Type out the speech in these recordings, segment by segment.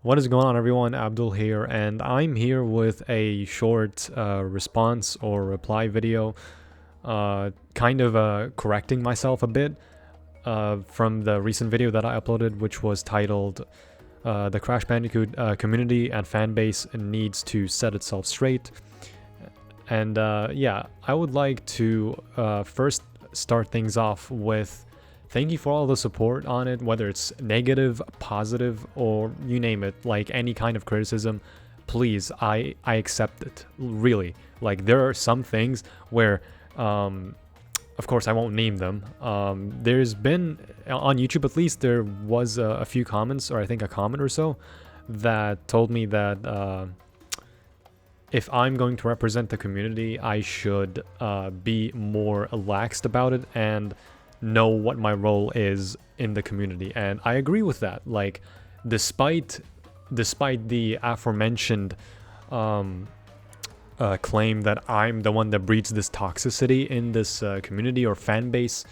What is going on, everyone? Abdul here, and I'm here with a short response or reply video, correcting myself a bit from the recent video that I uploaded, which was titled The Crash Bandicoot Community and Fan Base Needs to Set Itself Straight. And I would like to first start things off with thank you for all the support on it, whether it's negative, positive, or you name it, like any kind of criticism. Please, I accept it, really. Like, there are some things where, of course, I won't name them. There's been, on YouTube at least, there was a few comments, or I think a comment or so, that told me that if I'm going to represent the community, I should be more laxed about it and know what my role is in the community. And I agree with that. Like, despite the aforementioned claim that I'm the one that breeds this toxicity in this community or fan base,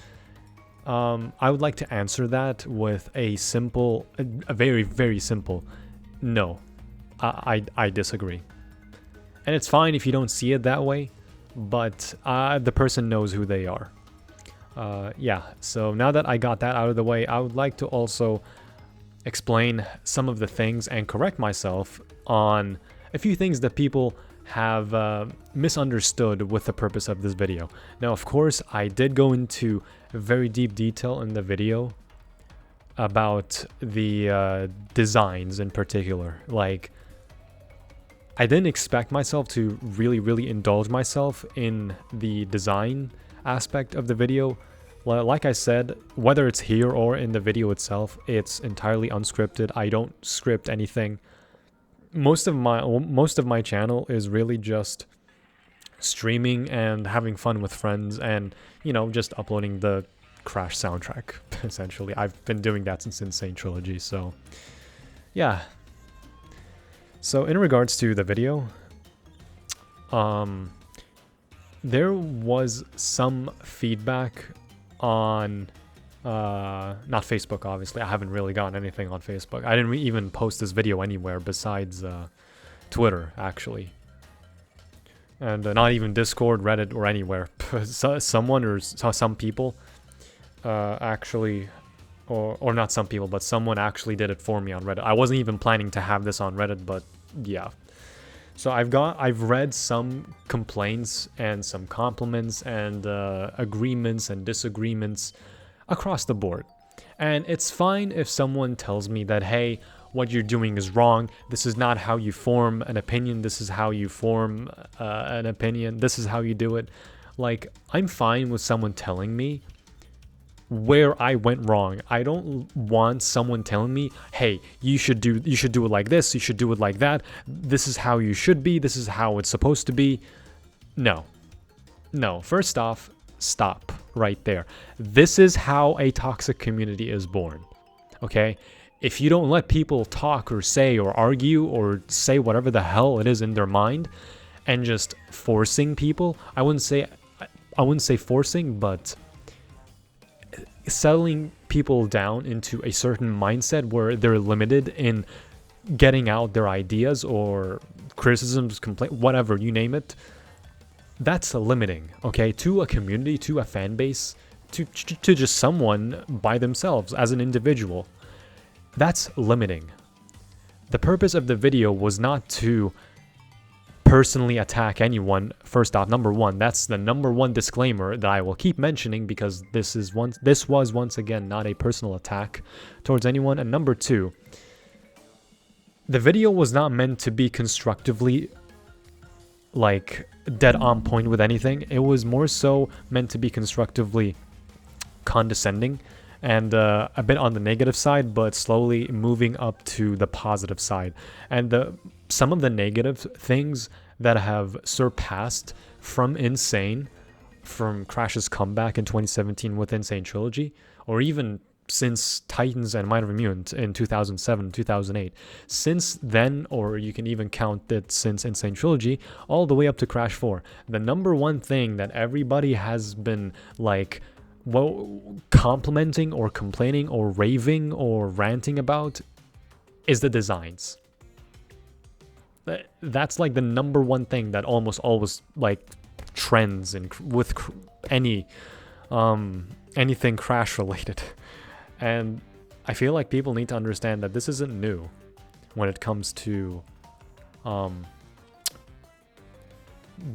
I would like to answer that with a very, very simple no. I disagree. And it's fine if you don't see it that way, but the person knows who they are. So now that I got that out of the way, I would like to also explain some of the things and correct myself on a few things that people have misunderstood with the purpose of this video. Now, of course, I did go into very deep detail in the video about the designs in particular. Like, I didn't expect myself to really indulge myself in the design aspect of the video. Well, like I said, whether it's here or in the video itself, it's entirely unscripted. I don't script anything. Most of my channel is really just streaming and having fun with friends and, just uploading the Crash soundtrack, essentially. I've been doing that since N.Sane trilogy, so yeah. So in regards to the video, there was some feedback on not Facebook, obviously. I haven't really gotten anything on Facebook. I didn't even post this video anywhere besides Twitter, actually, and not even Discord, Reddit, or anywhere. Someone or some people actually, or not some people, but someone actually did it for me on Reddit. I wasn't even planning to have this on Reddit, but yeah. So I've read some complaints and some compliments and agreements and disagreements across the board. And it's fine if someone tells me that, hey, what you're doing is wrong. This is not how you form an opinion. This is how you form an opinion. This is how you do it. Like, I'm fine with someone telling me where I went wrong. I don't want someone telling me, hey, you should do it like this, you should do it like that, this is how you should be, this is how it's supposed to be. No, first off, stop right there. This is how a toxic community is born, okay? If you don't let people talk or say or argue or say whatever the hell it is in their mind and just forcing people, I wouldn't say forcing, but settling people down into a certain mindset where they're limited in getting out their ideas or criticisms, complaint, whatever, you name it, that's limiting, okay, to a community, to a fan base, to just someone by themselves as an individual. That's limiting. The purpose of the video was not to personally attack anyone. First off, number one, that's the number one disclaimer that I will keep mentioning, because this was once again not a personal attack towards anyone. And number two, the video was not meant to be constructively, like, dead on point with anything. It was more so meant to be constructively condescending and a bit on the negative side, but slowly moving up to the positive side. And some of the negative things that have surpassed from N.Sane, from Crash's comeback in 2017 with N.Sane Trilogy, or even since Titans and Mind of Immune in 2007, 2008. Since then, or you can even count it since N.Sane Trilogy, all the way up to Crash 4. The number one thing that everybody has been, like, complimenting or complaining or raving or ranting about is the designs. That's like the number one thing that almost always like trends and with any anything crash related. And I feel like people need to understand that this isn't new when it comes to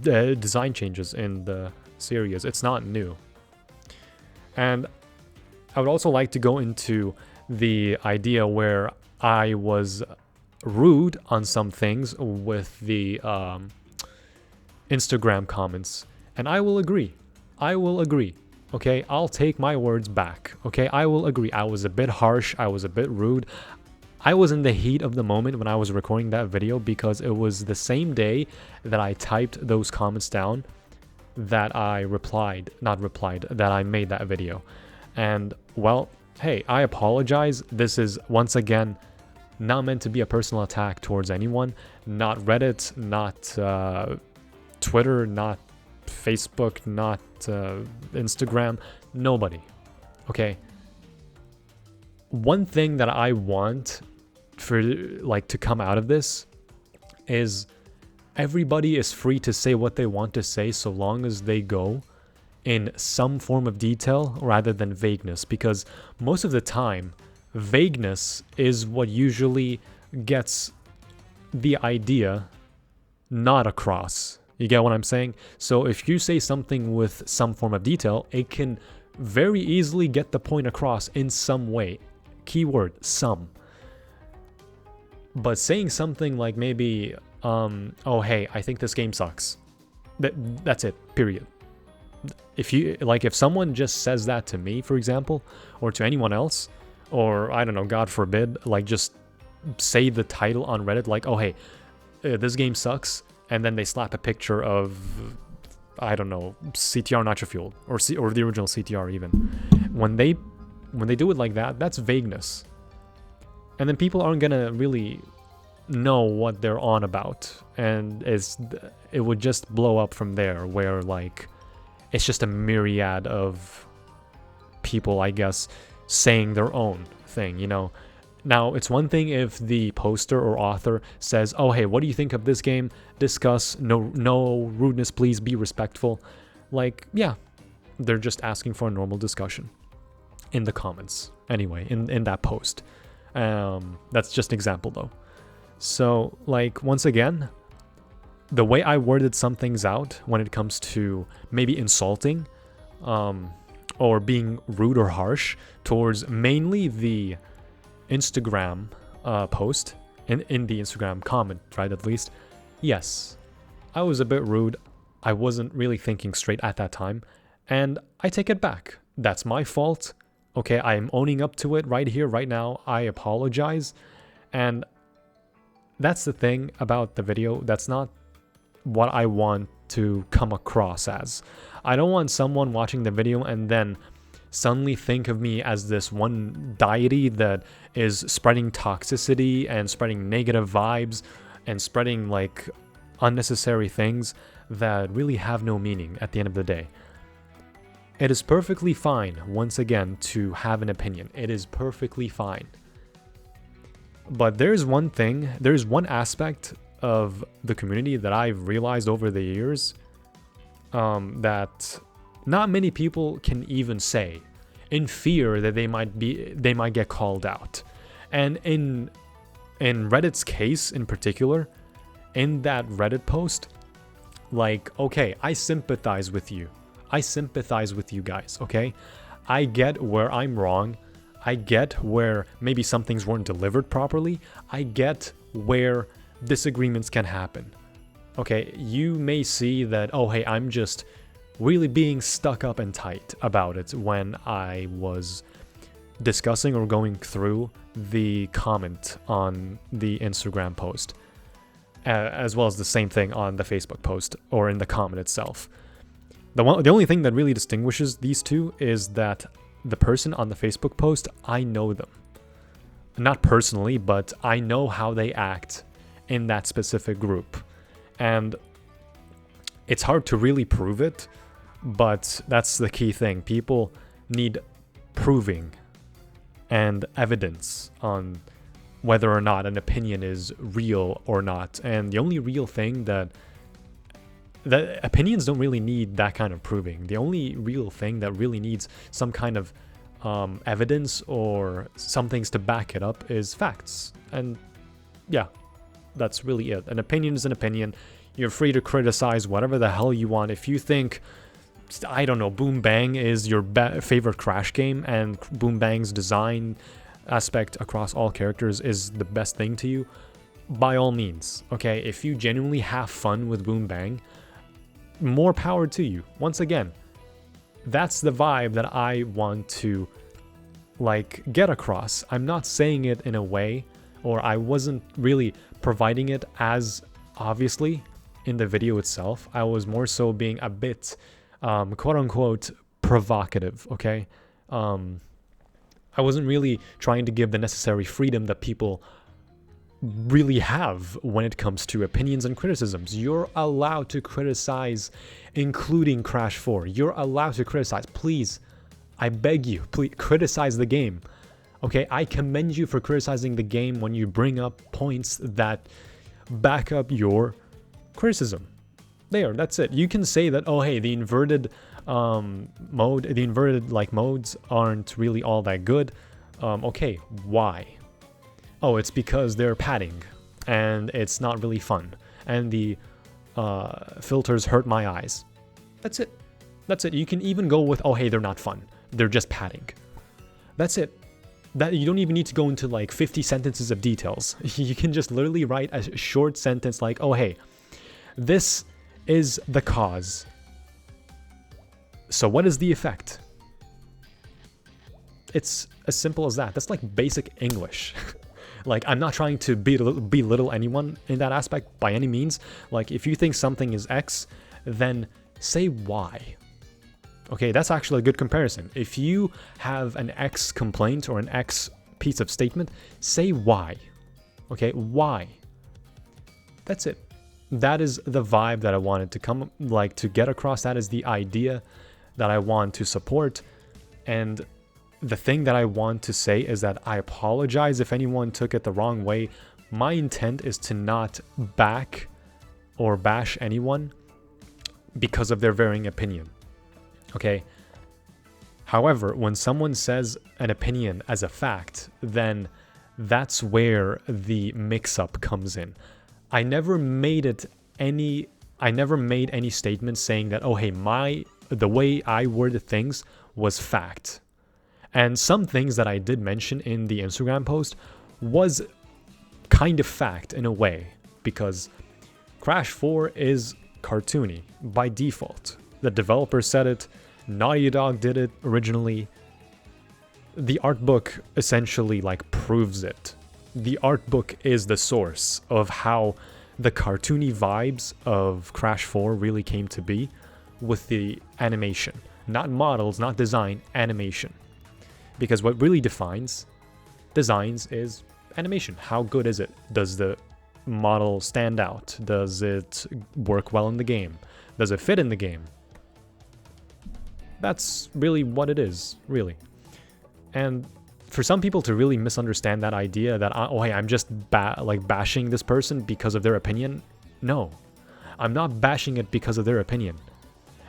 the design changes in the series. It's not new. And I would also like to go into the idea where I was rude on some things with the Instagram comments. And I will agree. Okay, I'll take my words back. Okay, I will agree. I was a bit harsh. I was a bit rude. I was in the heat of the moment when I was recording that video because it was the same day that I typed those comments down that I that I made that video. And well, hey, I apologize. This is once again not meant to be a personal attack towards anyone. Not Reddit, not Twitter, not Facebook, not Instagram, nobody. Okay. One thing that I want for like to come out of this is everybody is free to say what they want to say so long as they go in some form of detail rather than vagueness, because most of the time vagueness is what usually gets the idea not across. You get what I'm saying? So if you say something with some form of detail, it can very easily get the point across in some way. Keyword, some. But saying something like maybe, oh hey, I think this game sucks. That's it, period. If someone just says that to me, for example, or to anyone else, or I don't know, God forbid, like just say the title on Reddit, like, oh hey, this game sucks, and then they slap a picture of, I don't know, CTR Nacho Fuel, or the original CTR even. When they do it like that, that's vagueness. And then people aren't gonna really know what they're on about. And it would just blow up from there, where like, it's just a myriad of people, I guess, saying their own thing, you know? Now, it's one thing if the poster or author says, oh, hey, what do you think of this game? Discuss. No rudeness, please be respectful. Like, yeah, they're just asking for a normal discussion in the comments. Anyway, in that post. That's just an example, though. So, like, once again, the way I worded some things out when it comes to maybe insulting or being rude or harsh towards mainly the Instagram post, in the Instagram comment, right, at least, yes, I was a bit rude. I wasn't really thinking straight at that time, and I take it back. That's my fault. Okay, I'm owning up to it right here, right now. I apologize. And that's the thing about the video. That's not what I want to come across as. I don't want someone watching the video and then suddenly think of me as this one deity that is spreading toxicity and spreading negative vibes and spreading like unnecessary things that really have no meaning at the end of the day. It is perfectly fine, once again, to have an opinion. It is perfectly fine. But there's one aspect of the community that I've realized over the years that not many people can even say, in fear that they might get called out. And in Reddit's case in particular, in that Reddit post, like, okay, I sympathize with you. I sympathize with you guys, okay? I get where I'm wrong. I get where maybe some things weren't delivered properly. I get where disagreements can happen. Okay, you may see that, oh, hey, I'm just really being stuck up and tight about it when I was discussing or going through the comment on the Instagram post, as well as the same thing on the Facebook post or in the comment itself. The only thing that really distinguishes these two is that the person on the Facebook post, I know them. Not personally, but I know how they act in that specific group. And it's hard to really prove it, but that's the key thing. People need proving and evidence on whether or not an opinion is real or not. And the only real thing that opinions don't really need that kind of proving. The only real thing that really needs some kind of evidence or some things to back it up is facts. And yeah, that's really it. An opinion is an opinion. You're free to criticize whatever the hell you want. If you think, I don't know, Boom Bang is your favorite Crash game and Boom Bang's design aspect across all characters is the best thing to you, by all means, okay? If you genuinely have fun with Boom Bang, more power to you. Once again, that's the vibe that I want to like get across. I'm not saying it in a way, or I wasn't really providing it as obviously in the video itself. I was more so being a bit quote unquote provocative, okay? I wasn't really trying to give the necessary freedom that people really have when it comes to opinions and criticisms. You're allowed to criticize, including Crash 4. You're allowed to criticize. Please, I beg you, please criticize the game. Okay, I commend you for criticizing the game when you bring up points that back up your criticism. That's it. You can say that, oh hey, the inverted modes aren't really all that good. Okay, why? Oh, it's because they're padding and it's not really fun and the filters hurt my eyes. That's it. You can even go with, oh hey, they're not fun, they're just padding. That's it. That you don't even need to go into like 50 sentences of details. You can just literally write a short sentence like, oh hey, this is the cause, so what is the effect? It's as simple as that. That's like basic English. Like, I'm not trying to belittle anyone in that aspect by any means. Like, if you think something is X, then say why. Okay, that's actually a good comparison. If you have an X complaint or an X piece of statement, say why. Okay, why? That's it. That is the vibe that I wanted to get across. That is the idea that I want to support. And the thing that I want to say is that I apologize if anyone took it the wrong way. My intent is to not back or bash anyone because of their varying opinion. Okay? However, when someone says an opinion as a fact, then that's where the mix-up comes in. I never made any statement saying that, oh hey, the way I worded things was fact. And some things that I did mention in the Instagram post was kind of fact in a way, because Crash 4 is cartoony by default. The developer said it, Naughty Dog did it originally. The art book essentially like proves it. The art book is the source of how the cartoony vibes of Crash 4 really came to be with the animation. Not models, not design, animation. Because what really defines designs is animation. How good is it? Does the model stand out? Does it work well in the game? Does it fit in the game? That's really what it is, really. And for some people to really misunderstand that idea that, oh hey, I'm just bashing this person because of their opinion. No, I'm not bashing it because of their opinion.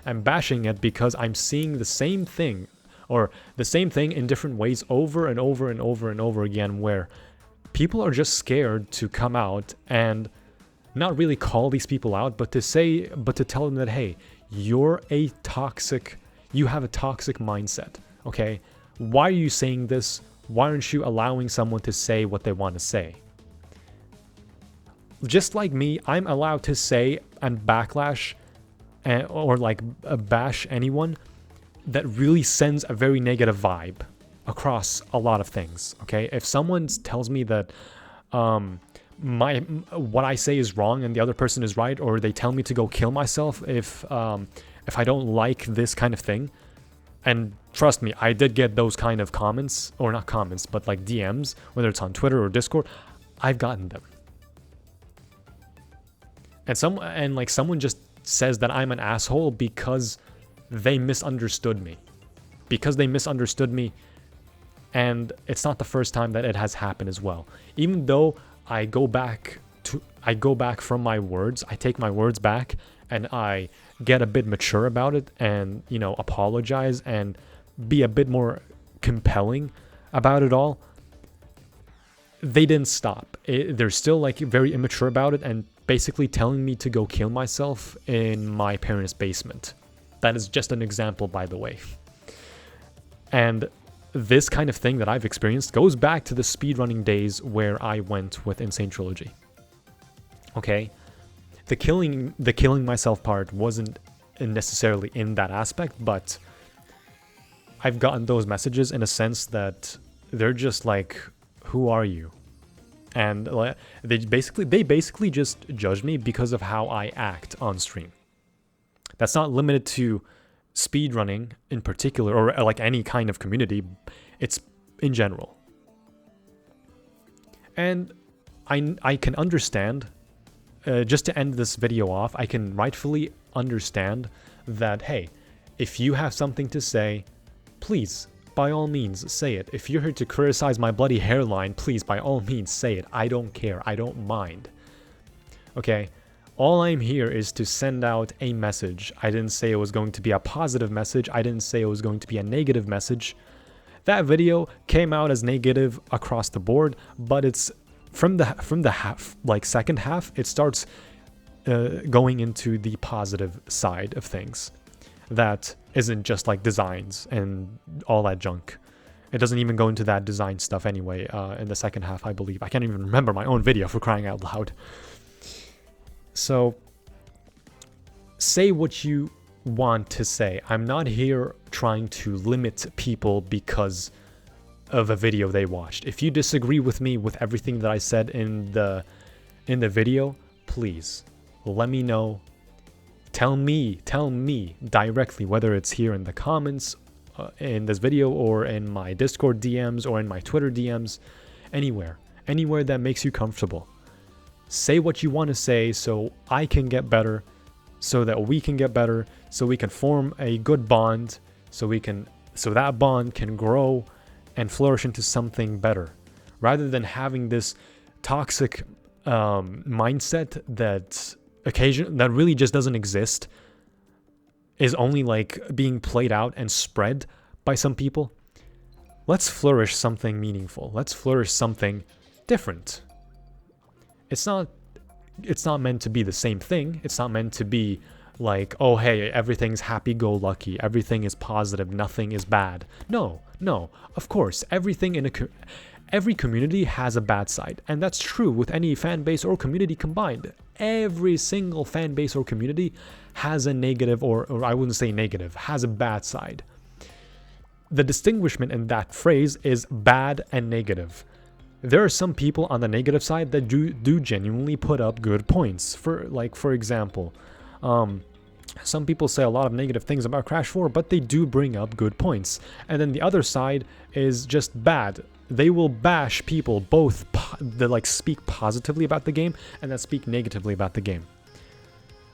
I'm bashing it because I'm seeing the same thing, or the same thing in different ways over and over and over and over again, where people are just scared to come out and not really call these people out, but to tell them that, hey, you have a toxic mindset, okay? Why are you saying this? Why aren't you allowing someone to say what they want to say? Just like me, I'm allowed to say and backlash or bash anyone that really sends a very negative vibe across a lot of things, okay? If someone tells me that what I say is wrong and the other person is right, or they tell me to go kill myself if I don't like this kind of thing, and trust me, I did get those kind of comments, or not comments, but like DMs, whether it's on Twitter or Discord, I've gotten them. And someone just says that I'm an asshole because they misunderstood me. Because they misunderstood me And it's not the first time that it has happened as well. Even though I go back from my words, I take my words back and I get a bit mature about it and, apologize and be a bit more compelling about it all. They didn't stop. They're still like very immature about it and basically telling me to go kill myself in my parents' basement. That is just an example, by the way. And this kind of thing that I've experienced goes back to the speedrunning days where I went with N.Sane Trilogy. Okay? The killing myself part wasn't necessarily in that aspect, but I've gotten those messages in a sense that they're just like, who are you? And they basically just judge me because of how I act on stream. That's not limited to speedrunning in particular, or like any kind of community. It's in general. And I can understand, just to end this video off, I can rightfully understand that, hey, if you have something to say, please, by all means, say it. If you're here to criticize my bloody hairline, please, by all means, say it. I don't care. I don't mind. Okay? All I'm here is to send out a message. I didn't say it was going to be a positive message. I didn't say it was going to be a negative message. That video came out as negative across the board, but it's from the half, like second half, it starts going into the positive side of things. That isn't just like designs and all that junk. It doesn't even go into that design stuff anyway in the second half, I believe. I can't even remember my own video, for crying out loud. So, say what you want to say. I'm not here trying to limit people because of a video they watched. If you disagree with me with everything that I said in the video, please let me know. Tell me directly, whether it's here in the comments in this video or in my Discord DMs or in my Twitter DMs, anywhere that makes you comfortable. Say what you want to say so I can get better, so that we can get better, so we can form a good bond, so that bond can grow and flourish into something better, rather than having this toxic mindset that really just doesn't exist, is only like being played out and spread by some people. Let's flourish something meaningful. Let's flourish something different. It's not meant to be the same thing. It's not meant to be like, oh hey, everything's happy-go-lucky, everything is positive, nothing is bad. No. Of course, everything in every community has a bad side, and that's true with any fan base or community combined. Every single fan base or community has a negative, or I wouldn't say negative, has a bad side. The distinguishment in that phrase is bad and negative. There are some people on the negative side that do genuinely put up good points. For example, some people say a lot of negative things about Crash 4, but they do bring up good points. And then the other side is just bad. They will bash people both that like speak positively about the game and that speak negatively about the game.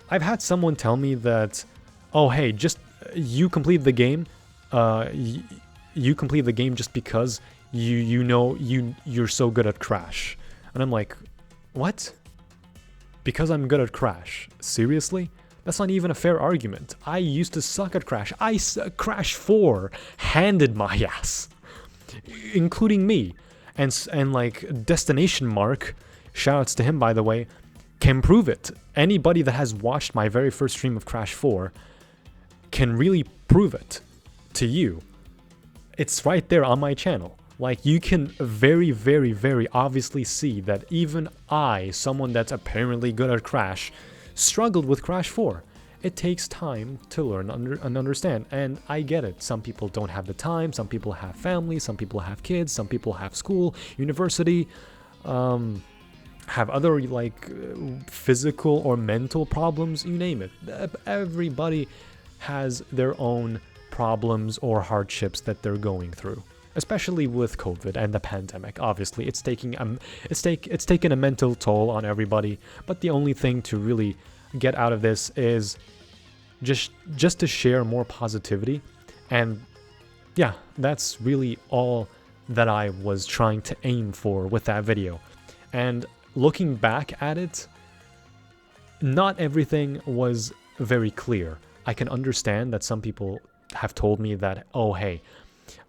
I've had someone tell me that, oh hey, just you complete the game. You complete the game just because you're so good at Crash. And I'm like, what? Because I'm good at Crash? Seriously? That's not even a fair argument. I used to suck at Crash. Crash 4 handed my ass, including me. And like Destination Mark, shoutouts to him by the way, can prove it. Anybody that has watched my very first stream of Crash 4 can really prove it to you. It's right there on my channel. Like, you can very, very, very obviously see that even I, someone that's apparently good at Crash, struggled with Crash 4. It takes time to learn and understand, and I get it. Some people don't have the time, some people have family, some people have kids, some people have school, university, have other like physical or mental problems, you name it. Everybody has their own problems or hardships that they're going through. Especially with COVID and the pandemic. Obviously, it's taken a mental toll on everybody. But the only thing to really get out of this is just to share more positivity. And yeah, that's really all that I was trying to aim for with that video. And looking back at it, not everything was very clear. I can understand that some people have told me that, oh, hey,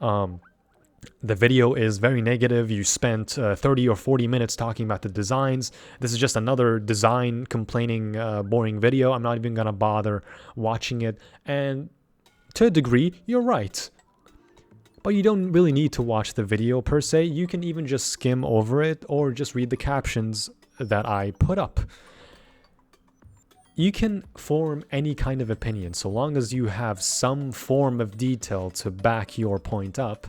the video is very negative. You spent 30 or 40 minutes talking about the designs. This is just another design complaining, boring video. I'm not even gonna bother watching it. And to a degree, you're right. But you don't really need to watch the video per se. You can even just skim over it or just read the captions that I put up. You can form any kind of opinion so long as you have some form of detail to back your point up.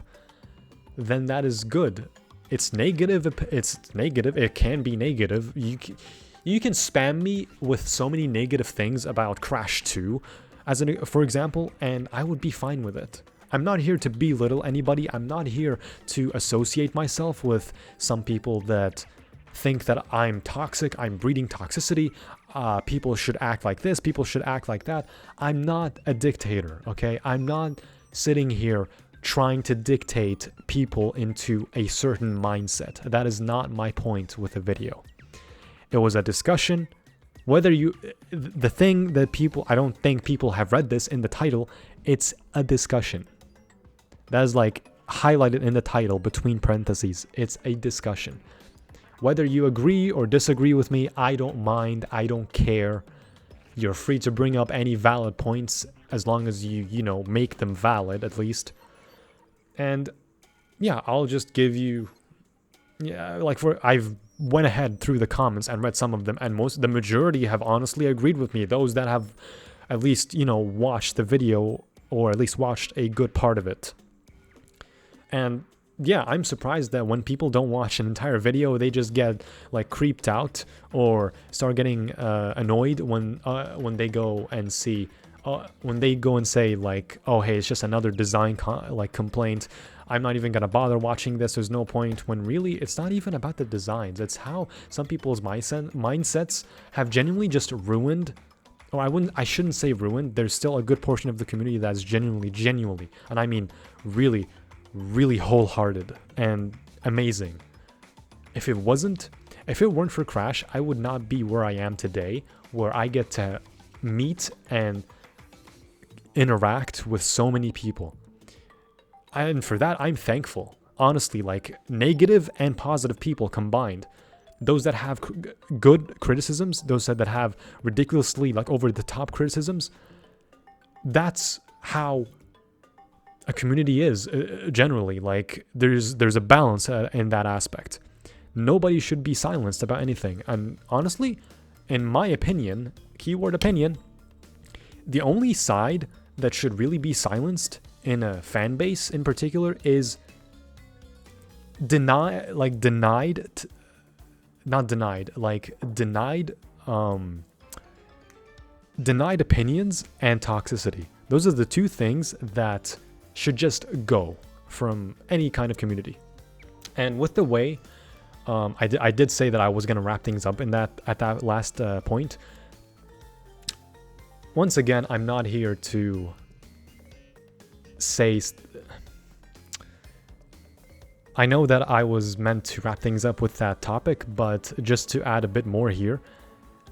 Then that is good. It's negative. It can be negative. You can spam me with so many negative things about Crash 2, for example, and I would be fine with it. I'm not here to belittle anybody. I'm not here to associate myself with some people that think that I'm toxic. I'm breeding toxicity. People should act like this. People should act like that. I'm not a dictator, okay? I'm not sitting here trying to dictate people into a certain mindset. That is not my point with the video. It was a discussion. The thing that I don't think people have read this in the title, it's a discussion. That is like highlighted in the title between parentheses. It's a discussion. Whether you agree or disagree with me, I don't mind. I don't care. You're free to bring up any valid points as long as you make them valid at least. And yeah, I'll just give you, I've went ahead through the comments and read some of them, and the majority have honestly agreed with me. Those that have at least, watched the video or at least watched a good part of it. And yeah, I'm surprised that when people don't watch an entire video, they just get like creeped out or start getting annoyed when they go and see. When they go and say like, oh hey, it's just another design complaint, I'm not even gonna bother watching this, there's no point, when really it's not even about the designs. It's how some people's mindsets have genuinely just ruined, or I shouldn't say ruined, there's still a good portion of the community that's genuinely, and I mean really, really wholehearted and amazing. If it weren't for Crash, I would not be where I am today, where I get to meet and interact with so many people. And for that, I'm thankful. Honestly, like negative and positive people combined. Those that have good criticisms, those that have ridiculously like over the top criticisms, that's how a community is generally. Like there's a balance in that aspect. Nobody should be silenced about anything. And honestly, in my opinion, keyword opinion, the only side that should really be silenced in a fan base in particular is denied opinions and toxicity. Those are the two things that should just go from any kind of community. And with the way I did say that I was going to wrap things up at that last point. Once again, I'm not here to say... I know that I was meant to wrap things up with that topic, but just to add a bit more here,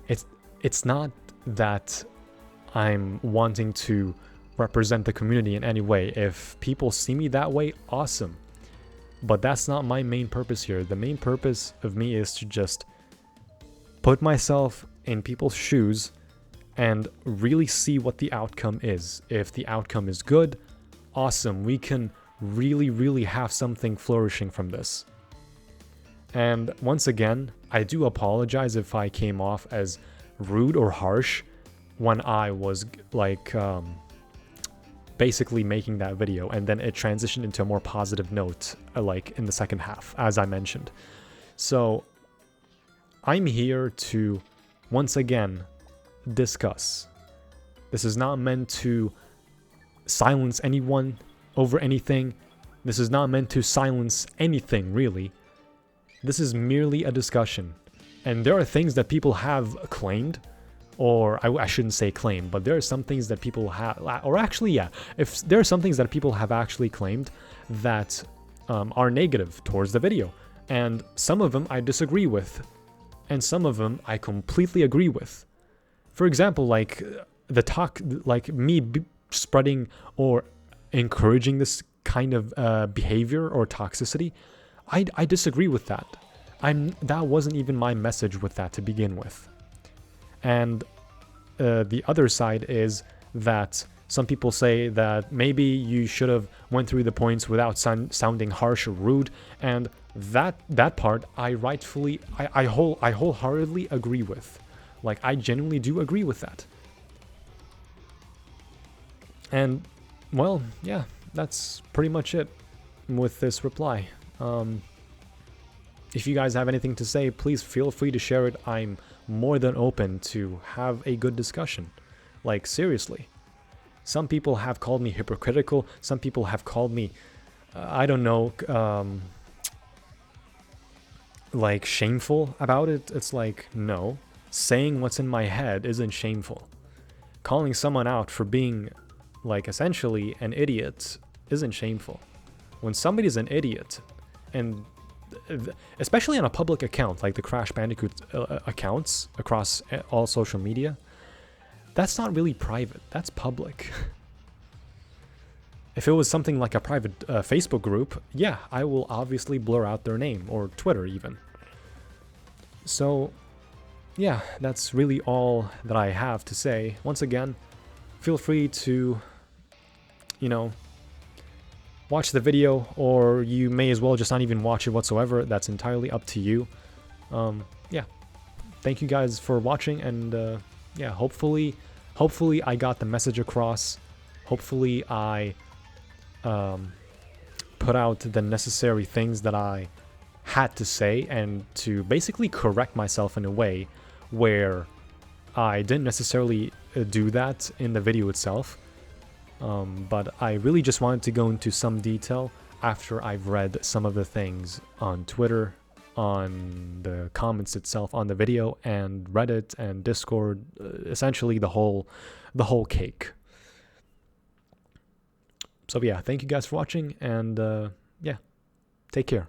it's not that I'm wanting to represent the community in any way. If people see me that way, awesome. But that's not my main purpose here. The main purpose of me is to just put myself in people's shoes and really see what the outcome is. If the outcome is good, awesome. We can really, really have something flourishing from this. And once again, I do apologize if I came off as rude or harsh when I was like basically making that video, and then it transitioned into a more positive note like in the second half, as I mentioned. So I'm here to once again discuss. This is not meant to silence anyone over anything. This is not meant to silence anything, really. This is merely a discussion. And there are things that people have claimed, or I shouldn't say claim, but there are some things that people have, or actually, yeah, if there are some things that people have actually claimed that are negative towards the video, and some of them I disagree with, and some of them I completely agree with. For example, like spreading or encouraging this kind of behavior or toxicity, I disagree with that. That wasn't even my message with that to begin with. And the other side is that some people say that maybe you should have went through the points without sounding harsh or rude, and that part I wholeheartedly agree with. Like, I genuinely do agree with that. And, well, yeah, that's pretty much it with this reply. If you guys have anything to say, please feel free to share it. I'm more than open to have a good discussion. Like, seriously. Some people have called me hypocritical. Some people have called me, I don't know, like, shameful about it. It's like, no. Saying what's in my head isn't shameful. Calling someone out for being, like, essentially an idiot isn't shameful. When somebody's an idiot, and especially on a public account like the Crash Bandicoot accounts across all social media, that's not really private, that's public. If it was something like a private Facebook group, yeah, I will obviously blur out their name, or Twitter even. So, yeah, that's really all that I have to say. Once again, feel free to, watch the video, or you may as well just not even watch it whatsoever. That's entirely up to you. Yeah, thank you guys for watching, and yeah, hopefully I got the message across. Hopefully I put out the necessary things that I had to say, and to basically correct myself in a way where I didn't necessarily do that in the video itself. But I really just wanted to go into some detail after I've read some of the things on Twitter, on the comments itself on the video, and Reddit and Discord, essentially the whole cake. So yeah, thank you guys for watching, and yeah, take care.